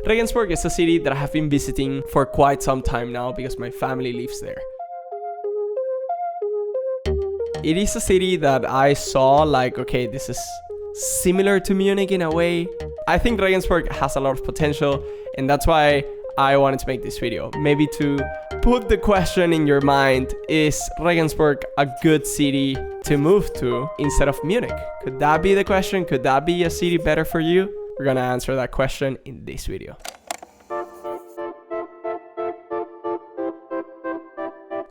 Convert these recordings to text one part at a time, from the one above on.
Regensburg is a city that I have been visiting for quite some time now because my family lives there. It is a city that I saw like, okay, this is similar to Munich in a way. I think Regensburg has a lot of potential, and that's why I wanted to make this video. Maybe to put the question in your mind, is Regensburg a good city to move to instead of Munich? Could that be the question? Could that be a city better for you? We're gonna answer that question in this video.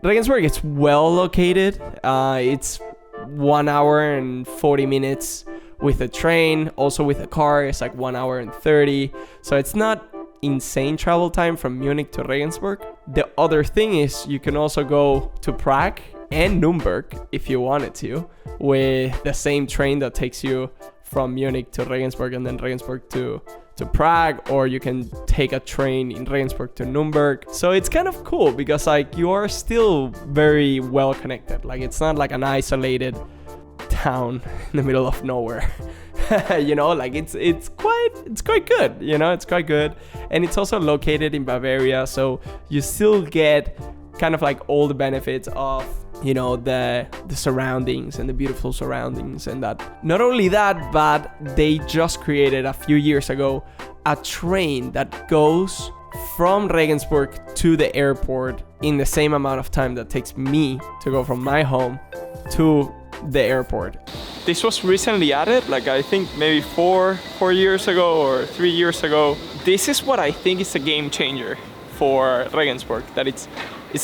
Regensburg is well located. It's 1 hour and 40 minutes with a train. Also with a car, it's like 1 hour and 30. So it's not insane travel time from Munich to Regensburg. The other thing is you can also go to Prague and Nuremberg if you wanted to, with the same train that takes you from Munich to Regensburg and then Regensburg to Prague, or you can take a train in Regensburg to Nuremberg. So it's kind of cool because like you are still very well connected. Like it's not like an isolated town in the middle of nowhere. You know, like it's quite good, you know, it's quite good. And it's also located in Bavaria, so you still get kind of like all the benefits of, you know, the surroundings and the beautiful surroundings. And that, not only that, but they just created a few years ago a train that goes from Regensburg to the airport in the same amount of time that takes me to go from my home to the airport. This was recently added, like I think maybe four years ago or 3 years ago. This is what I think is a game changer for Regensburg, that it's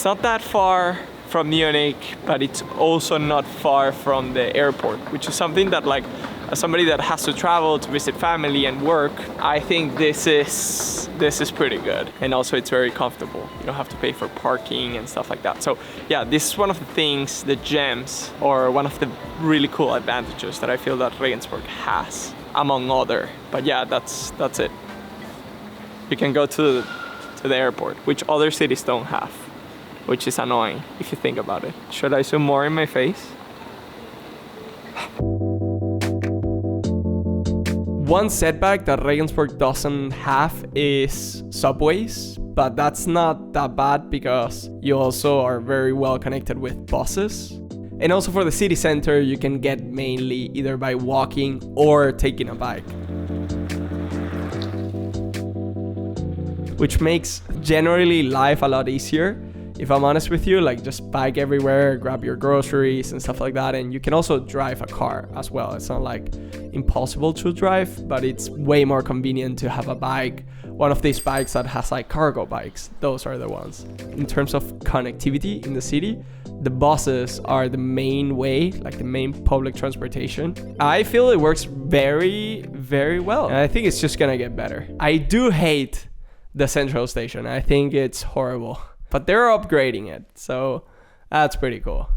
not that far from Munich, but it's also not far from the airport, which is something that, like, as somebody that has to travel to visit family and work, I think this is pretty good. And also it's very comfortable. You don't have to pay for parking and stuff like that. So yeah, this is one of the things, the gems, or one of the really cool advantages that I feel that Regensburg has, among other. But yeah, that's it. You can go to the airport, which other cities don't have, which is annoying if you think about it. Should I zoom more in my face? One setback that Regensburg doesn't have is subways, but that's not that bad because you also are very well connected with buses. And also for the city center, you can get mainly either by walking or taking a bike, which makes generally life a lot easier. If I'm honest with you, like just bike everywhere, grab your groceries and stuff like that. And you can also drive a car as well. It's not like impossible to drive, but it's way more convenient to have a bike. One of these bikes that has like cargo bikes, those are the ones. In terms of connectivity in the city, the buses are the main way, like the main public transportation. I feel it works very, very well. And I think it's just gonna get better. I do hate the central station. I think it's horrible. But they're upgrading it, so that's pretty cool.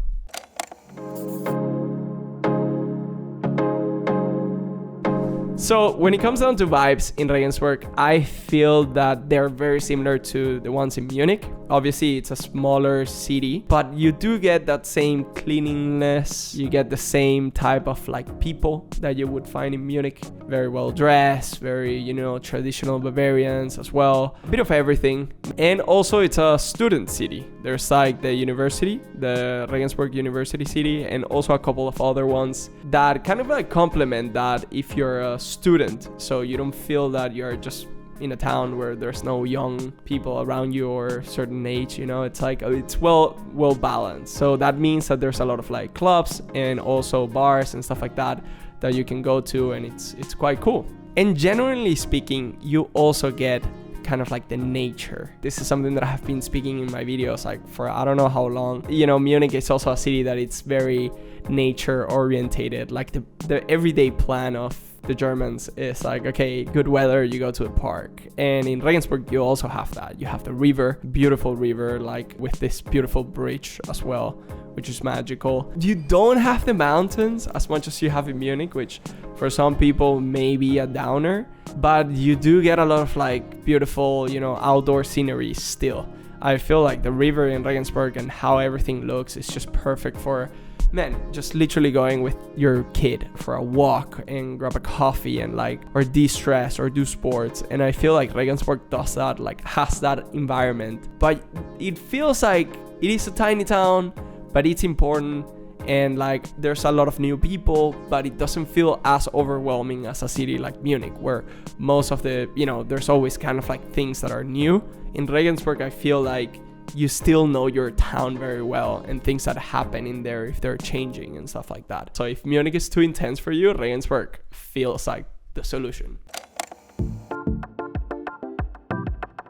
So when it comes down to vibes in Regensburg, I feel that they're very similar to the ones in Munich. Obviously, it's a smaller city, but you do get that same cleanliness. You get the same type of like people that you would find in Munich. Very well dressed, very, you know, traditional Bavarians as well. A bit of everything. And also it's a student city. There's like the university, the Regensburg University City, and also a couple of other ones that kind of like complement that if you're a student. So you don't feel that you're just in a town where there's no young people around you or certain age, you know. It's like it's well balanced. So that means that there's a lot of like clubs and also bars and stuff like that you can go to, and it's quite cool. And generally speaking, you also get kind of like the nature. This is something that I have been speaking in my videos like for I don't know how long. You know, Munich is also a city that it's very nature orientated. Like the everyday plan of the Germans is like, okay, good weather, you go to a park. And in Regensburg, you also have that. You have the river, beautiful river, like with this beautiful bridge as well, which is magical. You don't have the mountains as much as you have in Munich, which for some people may be a downer, but you do get a lot of like beautiful, you know, outdoor scenery still. I feel like the river in Regensburg and how everything looks is just perfect for man, just literally going with your kid for a walk and grab a coffee and like, or de-stress or do sports. And I feel like Regensburg does that, like has that environment. But it feels like it is a tiny town, but it's important. And like there's a lot of new people, but it doesn't feel as overwhelming as a city like Munich, where most of the, there's always kind of like things that are new. In Regensburg, I feel like you still know your town very well and things that happen in there if they're changing and stuff like that. So if Munich is too intense for you, Regensburg feels like the solution.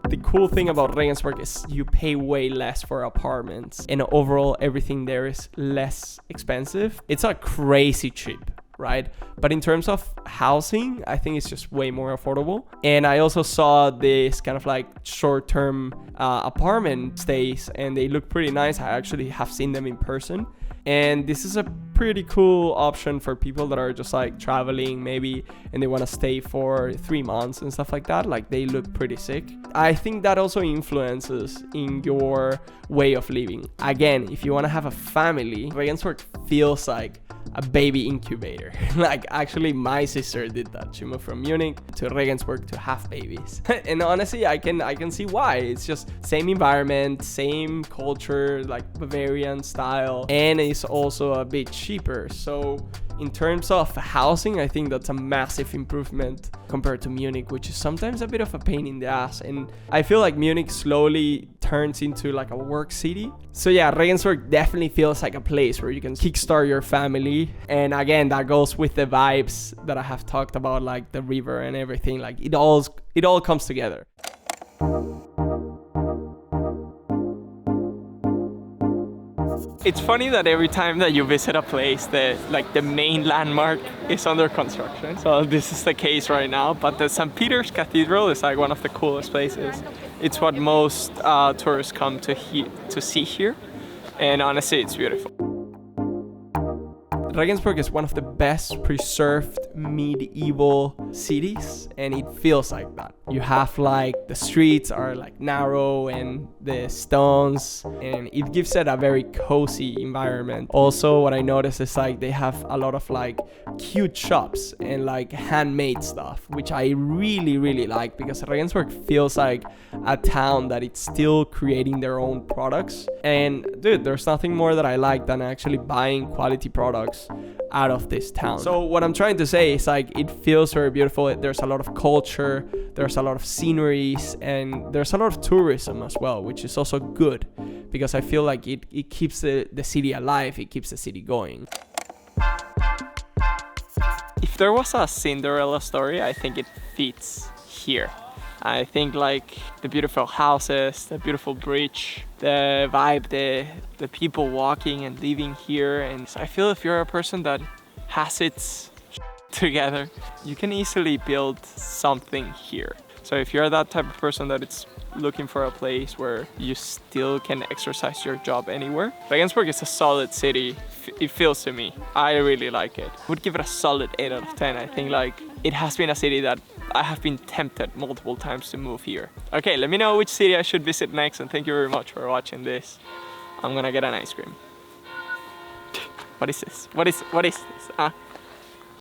The cool thing about Regensburg is you pay way less for apartments, and overall everything there is less expensive. It's not crazy cheap, right? But in terms of housing, I think it's just way more affordable. And I also saw this kind of like short-term apartment stays, and they look pretty nice. I actually have seen them in person. And this is a pretty cool option for people that are just like traveling maybe and they want to stay for 3 months and stuff like that. Like they look pretty sick. I think that also influences in your way of living. Again, if you want to have a family, Regensburg feels like a baby incubator. Like actually my sister did that. She moved from Munich to Regensburg to have babies. And honestly, I can see why. It's just same environment, same culture, like Bavarian style, and it's also a bit cheaper. So in terms of housing, I think that's a massive improvement compared to Munich, which is sometimes a bit of a pain in the ass. And I feel like Munich slowly turns into like a work city. So yeah, Regensburg definitely feels like a place where you can kickstart your family. And again, that goes with the vibes that I have talked about, like the river and everything. Like it all comes together. It's funny that every time that you visit a place, the main landmark is under construction. So this is the case right now, but the St. Peter's Cathedral is like one of the coolest places. It's what most tourists come to see here, and honestly, it's beautiful. Regensburg is one of the best preserved medieval cities, and it feels like that. You have like the streets are like narrow and the stones, and it gives it a very cozy environment. Also, what I noticed is like they have a lot of like cute shops and like handmade stuff, which I really like, because Regensburg feels like a town that it's still creating their own products. And dude, there's nothing more that I like than actually buying quality products out of this town. So what I'm trying to say is like it feels very beautiful. There's a lot of culture, there's a lot of sceneries, and there's a lot of tourism as well, which is also good because I feel like it keeps the city alive, it keeps the city going. If there was a Cinderella story, I think it fits here. I think like the beautiful houses, the beautiful bridge, the vibe, the people walking and living here. And I feel if you're a person that has its together, you can easily build something here. So if you're that type of person that it's looking for a place where you still can exercise your job anywhere, Regensburg is a solid city. It feels to me. I really like it. I would give it a solid 8 out of 10. I think like it has been a city that I have been tempted multiple times to move here. Okay, let me know which city I should visit next, and thank you very much for watching this. I'm gonna get an ice cream. What is this? What is this?